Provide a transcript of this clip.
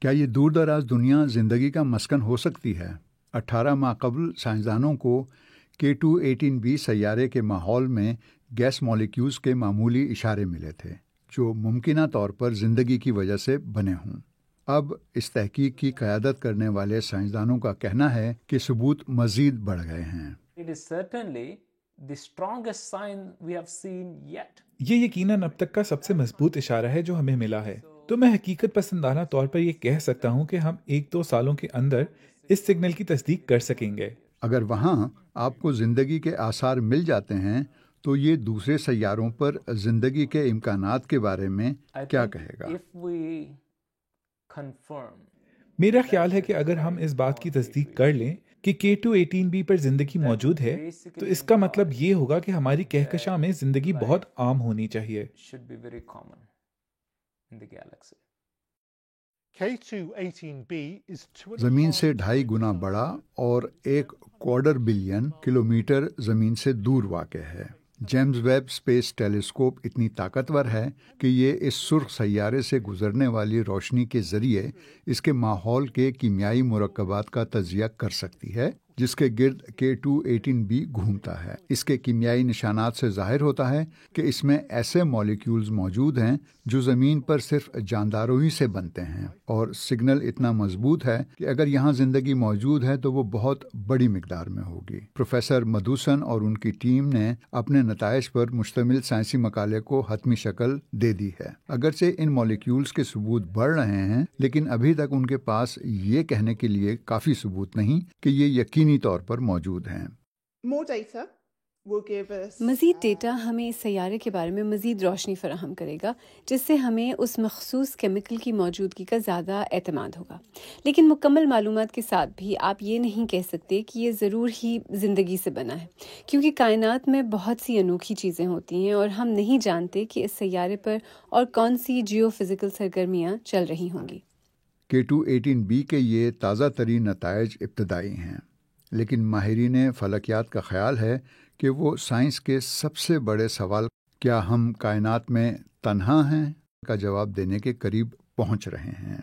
کیا یہ دور دراز دنیا زندگی کا مسکن ہو سکتی ہے؟ 18 ماہ قبل سائنسدانوں کو K2-18b سیارے کے ماحول میں گیس مالیکیولز کے معمولی اشارے ملے تھے جو ممکنہ طور پر زندگی کی وجہ سے بنے ہوں۔ اب اس تحقیق کی قیادت کرنے والے سائنسدانوں کا کہنا ہے کہ ثبوت مزید بڑھ گئے ہیں۔ It is certainly the strongest sign we have seen yet. یہ یقیناً اب تک کا سب سے مضبوط اشارہ ہے جو ہمیں ملا ہے۔ تو میں حقیقت پسندانہ طور پر یہ کہہ سکتا ہوں کہ ہم 1-2 سالوں کے اندر اس سگنل کی تصدیق کر سکیں گے۔ اگر وہاں آپ کو زندگی کے آثار مل جاتے ہیں تو یہ دوسرے سیاروں پر زندگی کے امکانات کے بارے میں کیا کہے گا؟ میرا خیال ہے کہ اگر ہم اس بات کی تصدیق کر لیں کہ K2-18b پر زندگی موجود ہے تو اس کا مطلب یہ ہوگا کہ ہماری کہکشاں میں زندگی بہت عام ہونی چاہیے۔ زمین سے 2.5 گنا بڑا اور 1.25 بلین کلومیٹر زمین سے دور واقع ہے۔ جیمز ویب اسپیس ٹیلیسکوپ اتنی طاقتور ہے کہ یہ اس سرخ سیارے سے گزرنے والی روشنی کے ذریعے اس کے ماحول کے کیمیائی مرکبات کا تجزیہ کر سکتی ہے جس کے گرد K2-18b گھومتا ہے۔ اس کے کیمیائی نشانات سے ظاہر ہوتا ہے کہ اس میں ایسے مالیکیولز موجود ہیں جو زمین پر صرف جانداروں ہی سے بنتے ہیں، اور سگنل اتنا مضبوط ہے کہ اگر یہاں زندگی موجود ہے تو وہ بہت بڑی مقدار میں ہوگی۔ پروفیسر مدھوسن اور ان کی ٹیم نے اپنے نتائج پر مشتمل سائنسی مقالے کو حتمی شکل دے دی ہے۔ اگرچہ ان مالیکیولز کے ثبوت بڑھ رہے ہیں لیکن ابھی تک ان کے پاس یہ کہنے کے لیے کافی ثبوت نہیں کہ یہ یقینی طور پر موجود ہیں۔ مزید ڈیٹا ہمیں اس سیارے کے بارے میں مزید روشنی فراہم کرے گا جس سے ہمیں اس مخصوص کیمیکل کی موجودگی کا زیادہ اعتماد ہوگا، لیکن مکمل معلومات کے ساتھ بھی آپ یہ نہیں کہہ سکتے کہ یہ ضرور ہی زندگی سے بنا ہے، کیونکہ کائنات میں بہت سی انوکھی چیزیں ہوتی ہیں اور ہم نہیں جانتے کہ اس سیارے پر اور کون سی جیو فزیکل سرگرمیاں چل رہی ہوں گی۔ K2-18b کے یہ تازہ ترین نتائج ابتدائی ہیں، لیکن ماہرین فلکیات کا خیال ہے کہ وہ سائنس کے سب سے بڑے سوال کیا ہم کائنات میں تنہا ہیں کا جواب دینے کے قریب پہنچ رہے ہیں۔